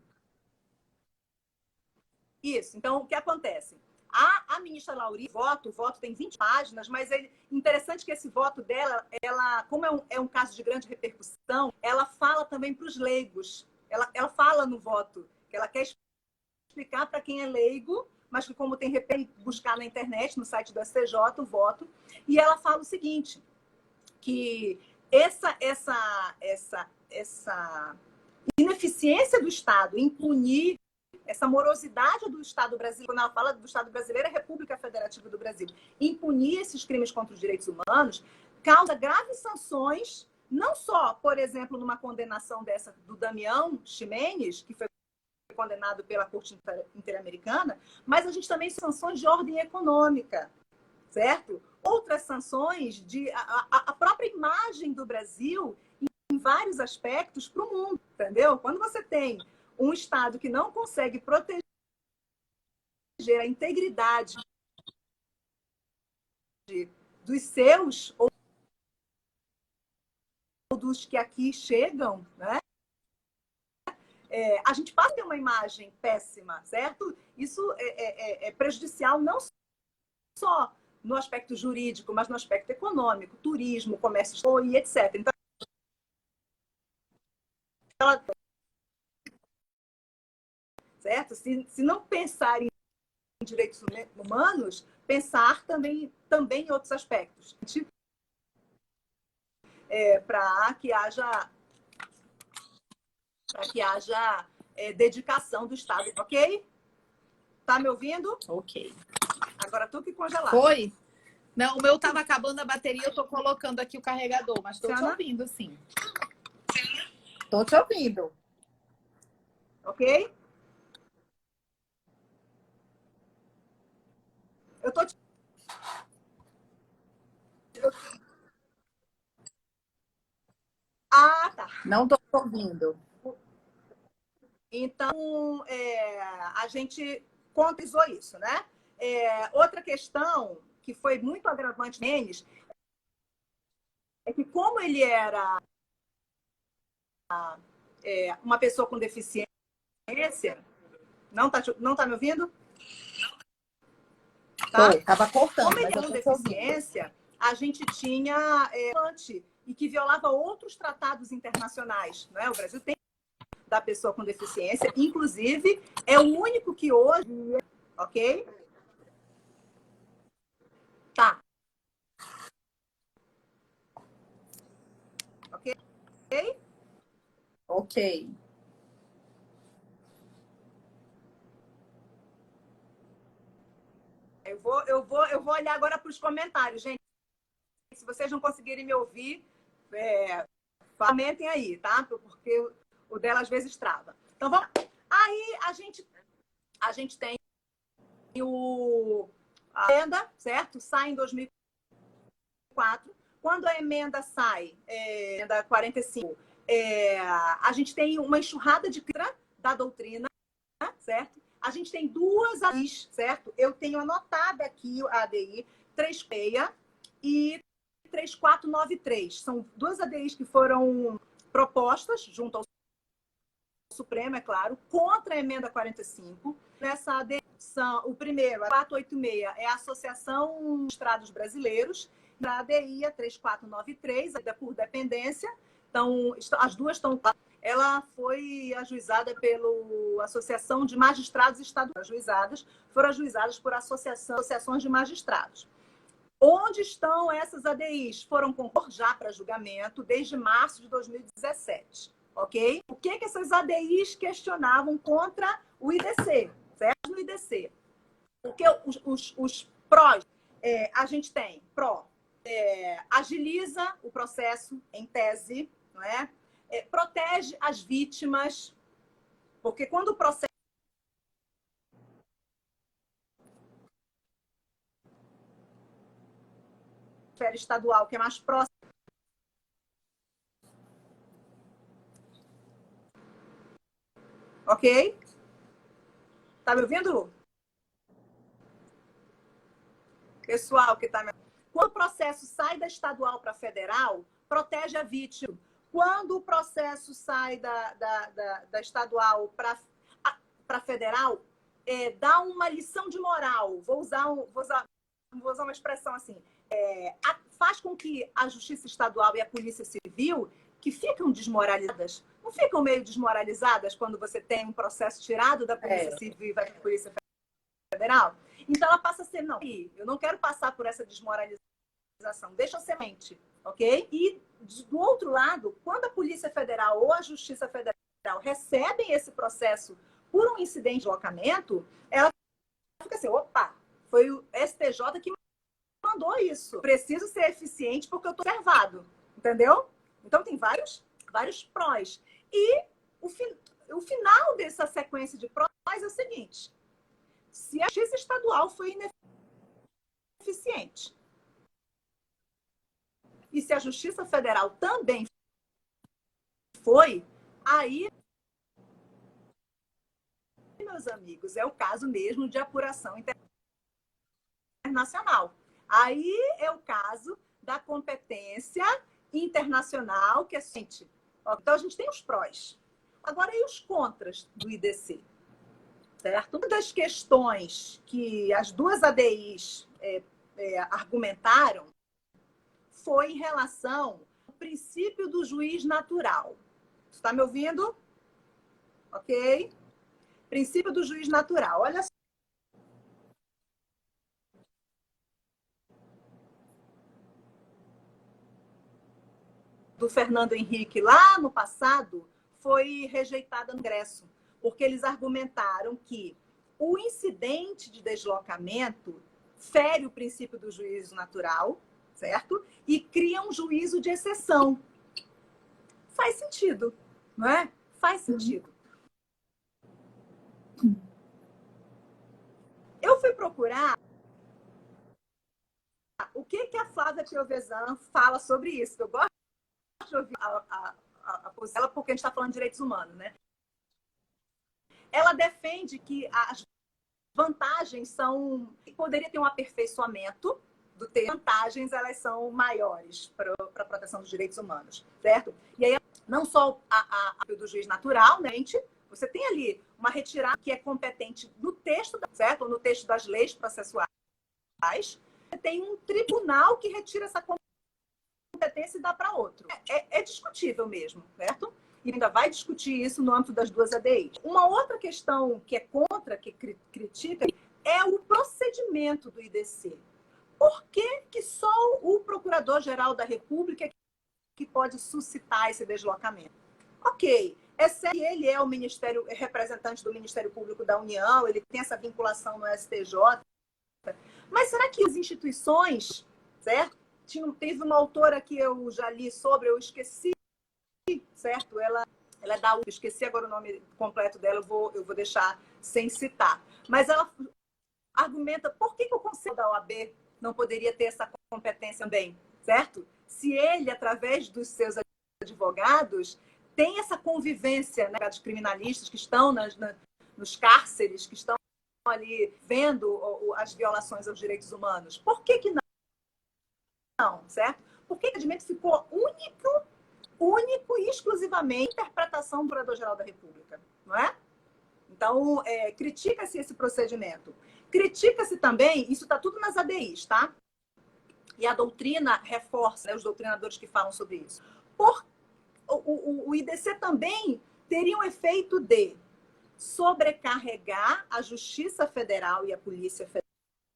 Isso. Então, o que acontece? A ministra Laurita, o voto tem 20 páginas, mas é interessante que esse voto dela, como é um caso de grande repercussão, ela fala também para os leigos. Ela fala no voto que ela quer explicar para quem é leigo, mas que como tem buscar na internet, no site do STJ, o voto, e ela fala o seguinte, que essa ineficiência do Estado em punir, essa morosidade do Estado brasileiro, quando ela fala do Estado brasileiro, é a República Federativa do Brasil, em punir esses crimes contra os direitos humanos, causa graves sanções, não só, por exemplo, numa condenação dessa do Damião Ximenes, que foi condenado pela Corte Interamericana, mas a gente também tem sanções de ordem econômica, certo? Outras sanções a própria imagem do Brasil em vários aspectos para o mundo, entendeu? Quando você tem um Estado que não consegue proteger a integridade dos seus ou dos que aqui chegam, né? A gente passa a ter uma imagem péssima, certo? Isso é prejudicial não só no aspecto jurídico, mas no aspecto econômico, turismo, comércio e etc. Então, certo? Se não pensar em direitos humanos, pensar também em outros aspectos. Para que haja dedicação do Estado, ok? Tá me ouvindo? Ok. Agora tu que congelar. Foi? Não, o meu estava acabando a bateria, eu estou colocando aqui o carregador, mas estou te ouvindo, sim. Estou te ouvindo. Ok? Eu tô te... Ah, tá. Não estou te ouvindo. Então, a gente contabilizou isso, né? Outra questão que foi muito agravante neles é que como ele era uma pessoa com deficiência, não tá me ouvindo? Tá? Estava cortando, como ele mas tem eu tô deficiência, a gente tinha e que violava outros tratados internacionais, né? O Brasil tem da pessoa com deficiência, inclusive é o único que hoje, ok? Tá. Ok? Ok. Eu vou olhar agora para os comentários, gente. Se vocês não conseguirem me ouvir, comentem aí, tá? Porque o dela às vezes trava. Então vamos. Aí a gente tem a emenda, certo? Sai em 2004. Quando a emenda sai, emenda 45, a gente tem uma enxurrada de da doutrina, certo? A gente tem duas ADIs, certo? Eu tenho anotada aqui a ADI 366 e 3493. São duas ADIs que foram propostas junto ao Supremo, é claro, contra a emenda 45. Nessa ADI, o primeiro, a 486, é a Associação dos Estrados Brasileiros, e a ADI, a 3493, ainda por dependência. Então, as duas estão... Ela foi ajuizada pela Associação de Magistrados Estaduais. Foram ajuizadas por associações de magistrados. Onde estão essas ADIs? Foram concor já para julgamento desde março de 2017, ok? O que essas ADIs questionavam contra o IDC, certo? No IDC. Porque os prós, a gente tem pró, agiliza o processo em tese, não é? Protege as vítimas, porque quando o processo estadual, que é mais próximo. Ok? Tá me ouvindo, Lu? Pessoal que tá me... Quando o processo sai da estadual para federal, protege a vítima. Quando o processo sai da estadual para federal, dá uma lição de moral. Vou usar uma expressão assim. Faz com que a Justiça Estadual e a Polícia Civil, que ficam desmoralizadas, não ficam meio desmoralizadas quando você tem um processo tirado da Polícia Civil e vai para a Polícia Federal? Então ela passa a ser, não, eu não quero passar por essa desmoralização, deixa eu ser mente, ok? E do outro lado, quando a Polícia Federal ou a Justiça Federal recebem esse processo por um incidente de deslocamento, ela fica assim, opa, foi o STJ que mandou isso. Preciso ser eficiente porque eu estou observado. Entendeu? Então, tem vários prós. E o final dessa sequência de prós é o seguinte. Se a justiça estadual foi ineficiente e se a Justiça Federal também foi, aí, meus amigos, é o caso mesmo de apuração internacional. Aí é o caso da competência internacional, que é assim. Então, a gente tem os prós. Agora, e os contras do IDC? Certo? Uma das questões que as duas ADIs argumentaram foi em relação ao princípio do juiz natural. Você está me ouvindo? Ok? Princípio do juiz natural. Olha só. Do Fernando Henrique lá no passado foi rejeitada no Congresso, porque eles argumentaram que o incidente de deslocamento fere o princípio do juízo natural, certo? E cria um juízo de exceção. Faz sentido, não é? Faz sentido. Eu fui procurar o que a Flávia Piovesan fala sobre isso. Eu gosto de ouvir a posição dela porque a gente está falando de direitos humanos, né? Ela defende que as vantagens são... Poderia ter um aperfeiçoamento do texto. Vantagens, elas são maiores para a proteção dos direitos humanos, certo? E aí, não só a do juiz natural, né? Você tem ali uma retirada que é competente no texto, certo? Ou no texto das leis processuais. Você tem um tribunal que retira essa competência e dá para outro. É discutível mesmo, certo? E ainda vai discutir isso no âmbito das duas ADIs. Uma outra questão que é contra, que critica, é o procedimento do IDC. Por que só o Procurador-Geral da República que pode suscitar esse deslocamento? Ok, ele é o representante do Ministério Público da União, ele tem essa vinculação no STJ, mas será que as instituições, certo? Teve uma autora que eu já li sobre, eu esqueci, certo? Ela é da UF, esqueci agora o nome completo dela, eu vou deixar sem citar. Mas ela argumenta por que o Conselho da OAB não poderia ter essa competência também, certo? Se ele, através dos seus advogados, tem essa convivência, né, dos criminalistas que estão nos cárceres, que estão ali vendo as violações aos direitos humanos. Por que não? Não, certo? Porque o entendimento ficou único e exclusivamente interpretação do Procurador-Geral da República, não é? Então, critica-se esse procedimento. Critica-se também, isso está tudo nas ADIs, tá? E a doutrina reforça, né, os doutrinadores que falam sobre isso. O IDC também teria um efeito de sobrecarregar a Justiça Federal e a Polícia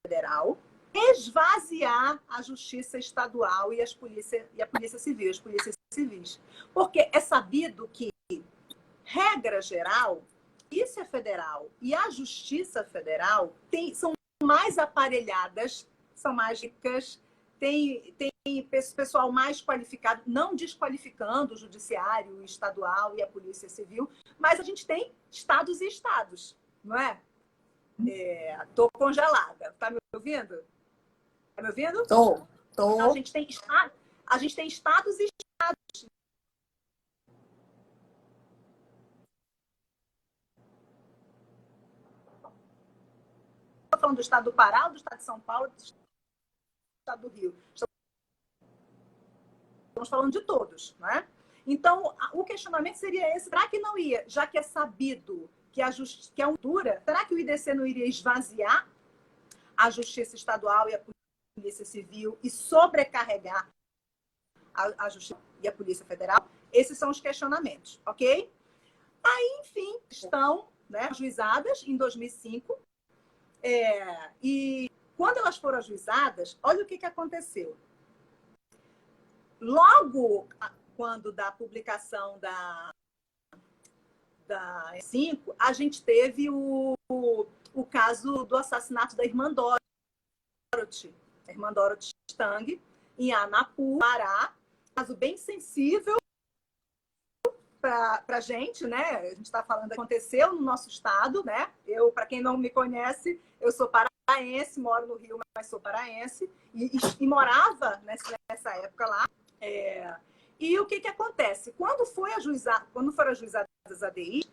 Federal, esvaziar a justiça estadual e a polícia civil, as polícias civis. Porque é sabido que, regra geral, a Polícia Federal e a Justiça Federal são mais aparelhadas, são mais ricas, tem pessoal mais qualificado, não desqualificando o judiciário estadual e a polícia civil, mas a gente tem estados e estados, não é? Estou congelada. Tá me ouvindo? Tá me ouvindo? Tô. Então, a gente tem estados e estados. Estou falando do estado do Pará, do estado de São Paulo, do estado do Rio. Estamos falando de todos, não é? Então, o questionamento seria esse: será que não ia, já que é sabido que que é uma dura, será que o IDC não iria esvaziar a justiça estadual e a polícia civil e sobrecarregar a justiça e a polícia federal? Esses são os questionamentos, ok? Aí, enfim, estão, né, ajuizadas em 2005. E quando elas foram ajuizadas, olha o que aconteceu. Logo quando da publicação da 5, a gente teve o caso do assassinato da irmã Dorothy, a irmã Dorothy Stang, em Anapu, Pará. Um caso bem sensível para a gente, né? A gente está falando que aconteceu no nosso estado, né? Eu, para quem não me conhece, eu sou paraense, moro no Rio, mas sou paraense, e morava nessa época lá. E o que acontece? Quando foram ajuizadas as ADI,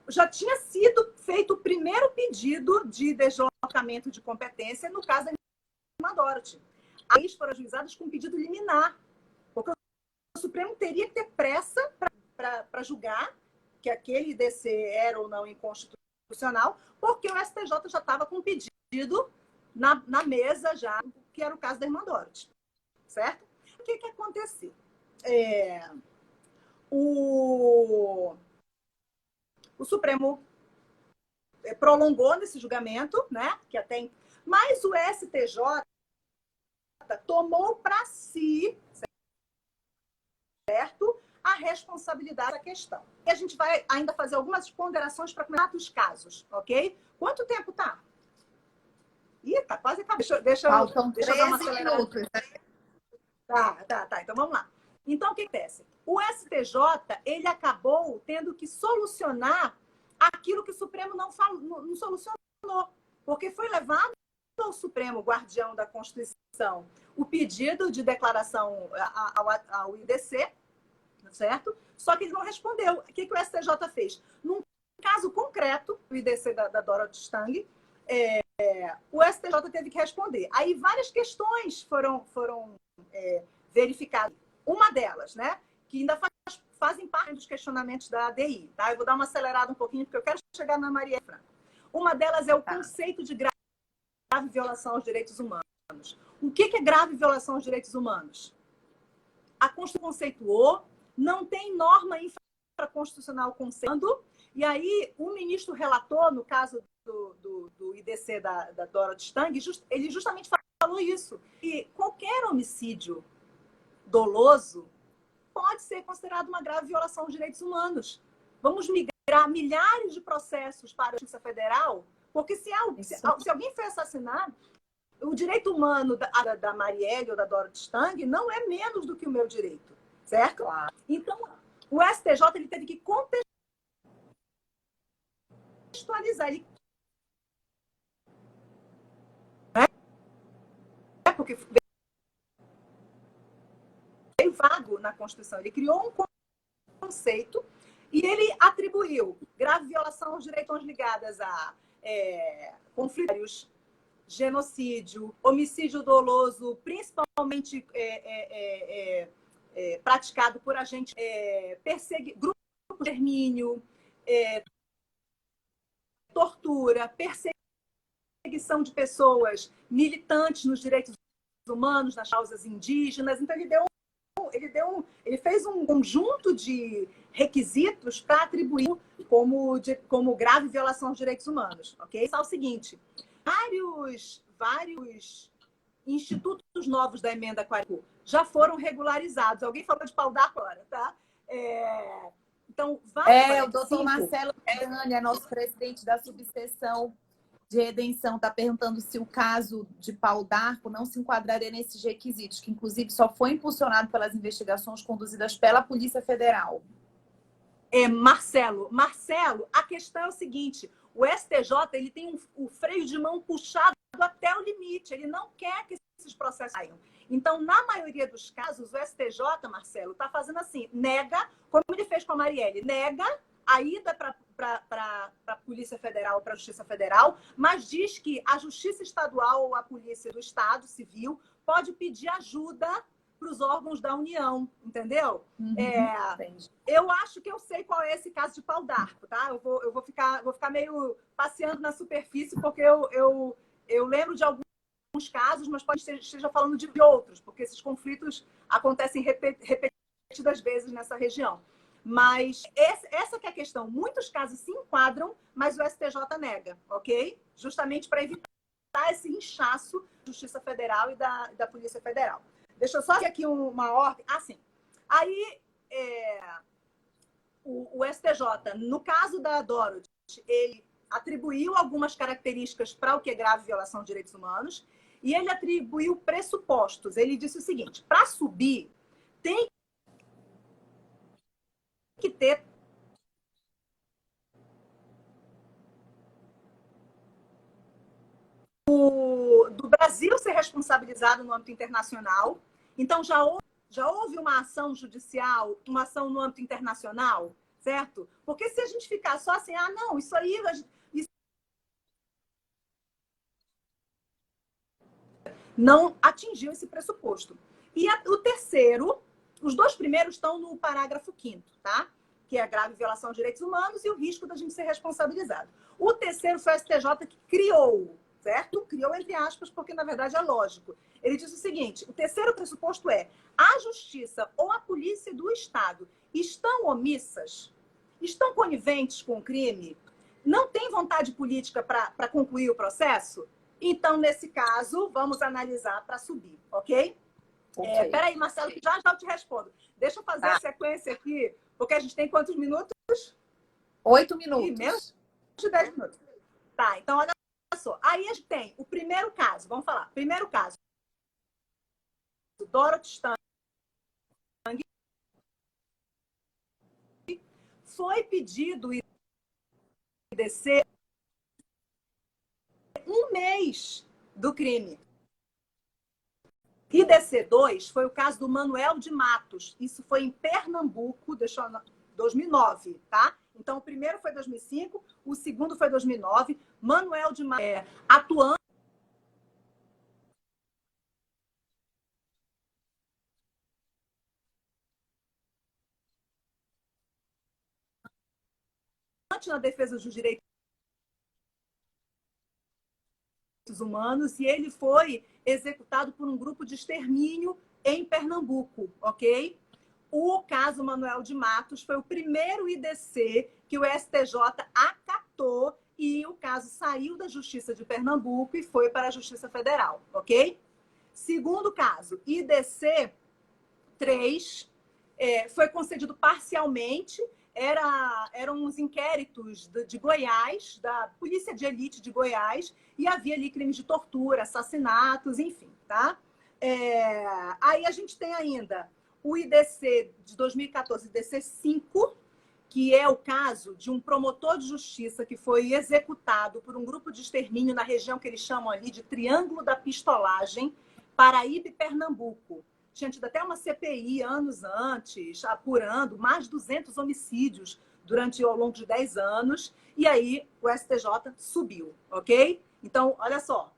já tinha sido feito o primeiro pedido de deslocamento de competência no caso da irmã Dorothy. As foram ajuizadas com pedido liminar, porque o Supremo teria que ter pressa para julgar que aquele IDC era ou não inconstitucional, porque o STJ já estava com um pedido na mesa já, que era o caso da irmã Dorothy, certo? O que aconteceu? O Supremo prolongou nesse julgamento, né? Mas o STJ tomou para si, certo, a responsabilidade da questão. E a gente vai ainda fazer algumas ponderações para comentar os casos, ok? Quanto tempo tá? Ih, tá quase acabando. Deixa eu dar uma acelerada. Minutos. Tá. Então vamos lá. Então, o que acontece? O STJ, ele acabou tendo que solucionar aquilo que o Supremo não solucionou. Porque foi levado ao Supremo, guardião da Constituição, o pedido de declaração ao IDC, certo? Só que ele não respondeu. O que o STJ fez? Num caso concreto, o IDC da Dorothy Stang, o STJ teve que responder. Aí várias questões foram verificadas. Uma delas, né, que ainda fazem parte dos questionamentos da ADI. Tá? Eu vou dar uma acelerada um pouquinho, porque eu quero chegar na Maria Franca. Uma delas é o conceito de grave violação aos direitos humanos. O que é grave violação aos direitos humanos? A Constituição conceituou, não tem norma infraconstitucional conceituando, e aí o ministro relator, no caso do IDC da Dorothy Stang, ele justamente falou isso. E qualquer homicídio doloso pode ser considerado uma grave violação aos direitos humanos. Vamos migrar milhares de processos para a Justiça Federal, porque se alguém foi assassinado, o direito humano da Marielle ou da Dorothy Stang não é menos do que o meu direito, certo? Claro. Então, o STJ ele teve que contextualizar. Porque veio vago na Constituição. Ele criou um conceito e ele atribuiu grave violação aos direitos ligados a conflitos, genocídio, homicídio doloso, principalmente praticado por agentes, grupo de extermínio, tortura, perseguição de pessoas militantes nos direitos humanos, nas causas indígenas. Então, ele fez um conjunto de requisitos para atribuir como grave violação aos direitos humanos. Okay? É o seguinte, vários institutos novos da emenda 40 já foram regularizados. Alguém falou de pau d'arco agora, tá? Então, o doutor Marcelo Dani, é nosso presidente da subseção de redenção, está perguntando se o caso de pau d'arco não se enquadraria nesses requisitos, que inclusive só foi impulsionado pelas investigações conduzidas pela Polícia Federal. Marcelo, a questão é o seguinte, o STJ ele tem o freio de mão puxado até o limite, ele não quer que esses processos saiam. Então, na maioria dos casos, o STJ, Marcelo, está fazendo assim, nega, como ele fez com a Marielle, nega a ida para a Polícia Federal, para a Justiça Federal, mas diz que a Justiça Estadual ou a Polícia do Estado Civil pode pedir ajuda para os órgãos da União, entendeu? Eu acho que eu sei qual é esse caso de pau d'arco, tá? Eu vou ficar meio passeando na superfície, porque eu lembro de alguns casos, mas pode esteja falando de outros, porque esses conflitos acontecem repetidas vezes nessa região. Mas essa que é a questão. Muitos casos se enquadram, mas o STJ nega, ok? Justamente para evitar esse inchaço da Justiça Federal e da Polícia Federal. Deixa eu só aqui uma ordem. Sim. Aí, o STJ, no caso da Dorothy, ele atribuiu algumas características para o que é grave violação de direitos humanos e ele atribuiu pressupostos. Ele disse o seguinte, para subir, tem que ter do Brasil ser responsabilizado no âmbito internacional. Então, já houve uma ação judicial, uma ação no âmbito internacional, certo? Porque se a gente ficar só assim, não, isso aí... não atingiu esse pressuposto. E o terceiro, os dois primeiros estão no parágrafo 5º, tá? Que é a grave violação de direitos humanos e o risco da gente ser responsabilizado. O terceiro foi o STJ que criou, certo? Criou entre aspas, porque na verdade é lógico. Ele disse o seguinte, o terceiro pressuposto é a justiça ou a polícia do Estado estão omissas, estão coniventes com o crime, não tem vontade política para concluir o processo? Então, nesse caso, vamos analisar para subir, ok? Peraí, Marcelo, que já eu te respondo. Deixa eu fazer a sequência aqui, porque a gente tem quantos minutos? 8 minutos. Menos de 10 minutos. Tá, então olha só. Aí a gente tem o primeiro caso, vamos falar. Primeiro caso. Dorothy Stang foi pedido IDC um mês do crime. IDC2 foi o caso do Manuel de Matos. Isso foi em Pernambuco, 2009, tá? Então, o primeiro foi 2005, o segundo foi 2009. Manuel de Matos atuando na defesa dos direitos humanos e ele foi executado por um grupo de extermínio em Pernambuco, ok? O caso Manuel de Matos foi o primeiro IDC que o STJ acatou e o caso saiu da Justiça de Pernambuco e foi para a Justiça Federal, ok? Segundo caso, IDC 3 foi concedido parcialmente, eram uns inquéritos de Goiás, da Polícia de Elite de Goiás, e havia ali crimes de tortura, assassinatos, enfim, tá? Aí a gente tem ainda o IDC de 2014, IDC 5, que é o caso de um promotor de justiça que foi executado por um grupo de extermínio na região que eles chamam ali de Triângulo da Pistolagem, Paraíba e Pernambuco. Tinha tido até uma CPI anos antes, apurando mais de 200 homicídios ao longo de 10 anos. E aí o STJ subiu, ok? Então, olha só.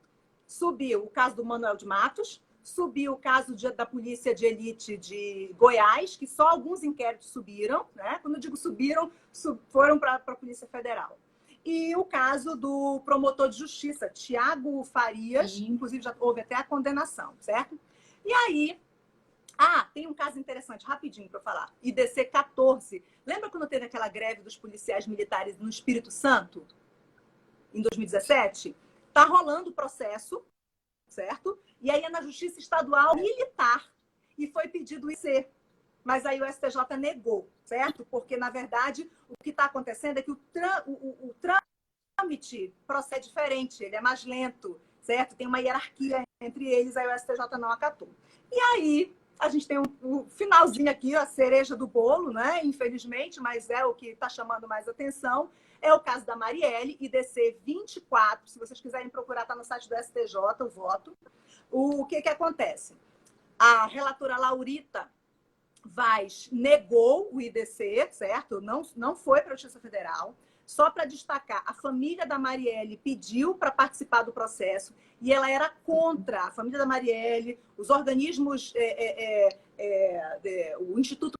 Subiu o caso do Manuel de Matos, subiu o caso da Polícia de Elite de Goiás, que só alguns inquéritos subiram, né? Quando eu digo subiram, foram para a Polícia Federal. E o caso do promotor de justiça, Tiago Farias, inclusive já houve até a condenação, certo? E aí... tem um caso interessante, rapidinho para eu falar. IDC 14. Lembra quando teve aquela greve dos policiais militares no Espírito Santo? Em 2017? Está rolando o processo certo? E aí é na Justiça Estadual Militar e foi pedido o IC. Mas aí o STJ negou, certo? Porque, na verdade, o que está acontecendo é que o trâmite procede diferente, ele é mais lento, certo? Tem uma hierarquia entre eles, aí o STJ não acatou. E aí a gente tem um finalzinho aqui, a cereja do bolo, né? Infelizmente, mas é o que está chamando mais atenção. É o caso da Marielle, IDC 24. Se vocês quiserem procurar, está no site do STJ, o voto. O que acontece? A relatora Laurita Vaz negou o IDC, certo? Não foi para a Justiça Federal. Só para destacar, a família da Marielle pediu para participar do processo e ela era contra. A família da Marielle, os organismos, o Instituto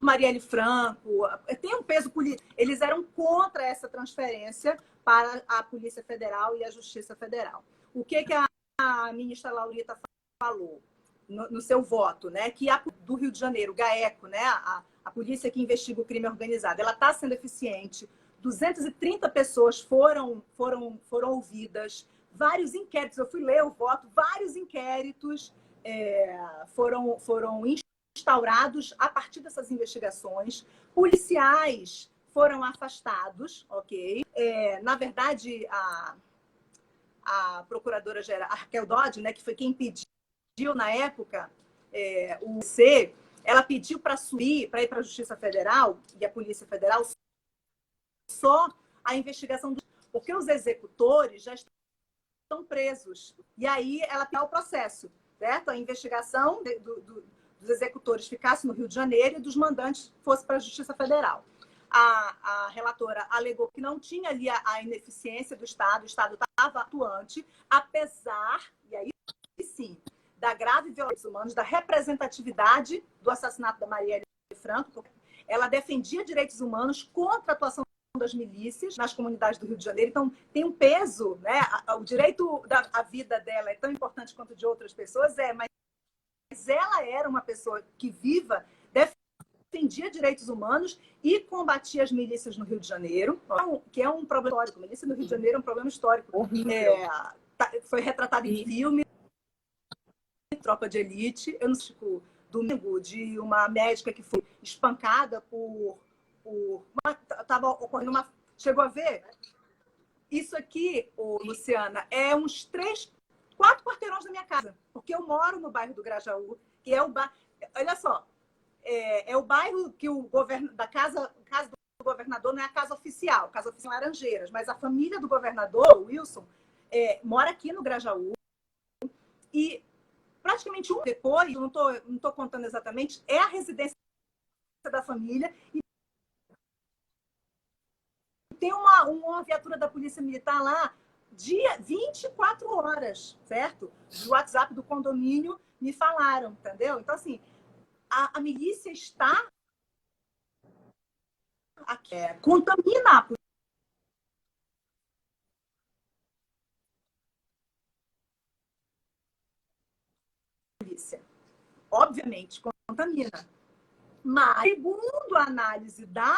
Marielle Franco, tem um peso político. Eles eram contra essa transferência para a Polícia Federal e a Justiça Federal. O que a ministra Laurita falou no seu voto, né? Que a do Rio de Janeiro, o GAECO, né? A polícia que investiga o crime organizado, ela está sendo eficiente. 230 pessoas foram ouvidas, vários inquéritos, eu fui ler o voto, vários inquéritos foram instaurados a partir dessas investigações, policiais foram afastados, ok? Na verdade, a procuradora-geral, a Raquel Dodge, né, que foi quem pediu na época o C, ela pediu para subir, para ir para a Justiça Federal e a Polícia Federal só a investigação, porque os executores já estão presos. E aí ela pediu o processo, certo? A investigação dos executores ficasse no Rio de Janeiro e dos mandantes fosse para a Justiça Federal. A relatora alegou que não tinha ali a ineficiência do Estado, o Estado estava atuante, apesar, e aí sim, da grave violência humanos, da representatividade do assassinato da Marielle Franco, porque ela defendia direitos humanos contra a atuação das milícias nas comunidades do Rio de Janeiro. Então, tem um peso, né? O direito à vida dela é tão importante quanto de outras pessoas, mas ela era uma pessoa que viva, defendia direitos humanos e combatia as milícias no Rio de Janeiro, que é um problema histórico. A milícia no Rio de Janeiro é um problema histórico. Foi retratado em filme, Tropa de Elite. Eu não sei, domingo, de uma médica que foi espancada estava ocorrendo uma... Chegou a ver? Isso aqui, Luciana, é uns 4 quarteirões da minha casa, porque eu moro no bairro do Grajaú, que é o bairro... Olha só, é o bairro que da casa do governador não é a casa oficial Laranjeiras, mas a família do governador, o Wilson, mora aqui no Grajaú. E praticamente depois, não estou contando exatamente, é a residência da família e tem uma viatura da Polícia Militar lá, dia 24 horas, certo? Do WhatsApp do condomínio me falaram, entendeu? Então, assim, a milícia está aqui, contamina a polícia. Obviamente, contamina. Mas, segundo a análise da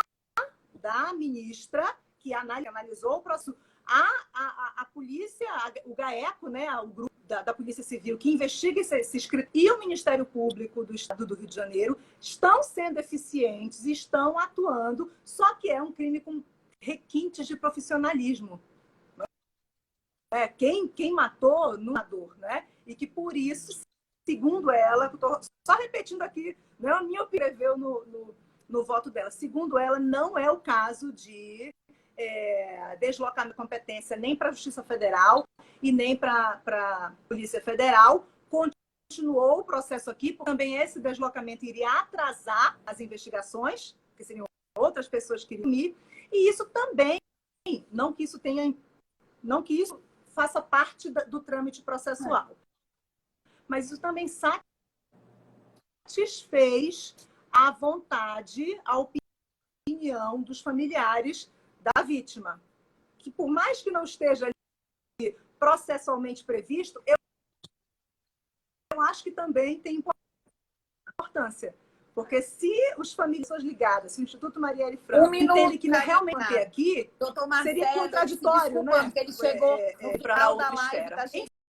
ministra, que analisou o processo, a polícia, o GAECO, né, o grupo da Polícia Civil que investiga esses crimes, e o Ministério Público do Estado do Rio de Janeiro estão sendo eficientes, estão atuando, só que é um crime com requintes de profissionalismo. Quem matou, não é dor, né? E que por isso, segundo ela, estou só repetindo aqui, não é a minha opinião no voto dela, segundo ela, não é o caso de deslocamento de competência nem para a Justiça Federal e nem para a Polícia Federal. Continuou o processo aqui, porque também esse deslocamento iria atrasar as investigações, que seriam outras pessoas que iriam ir, e isso também, não que isso faça parte do trâmite processual, mas isso também satisfez a vontade, a opinião dos familiares da vítima, que por mais que não esteja ali processualmente previsto, eu acho que também tem importância. Porque se os familiares ligados, se o Instituto Marielle Franco entende que realmente aqui, seria contraditório, né? Porque ele chegou para outra esfera.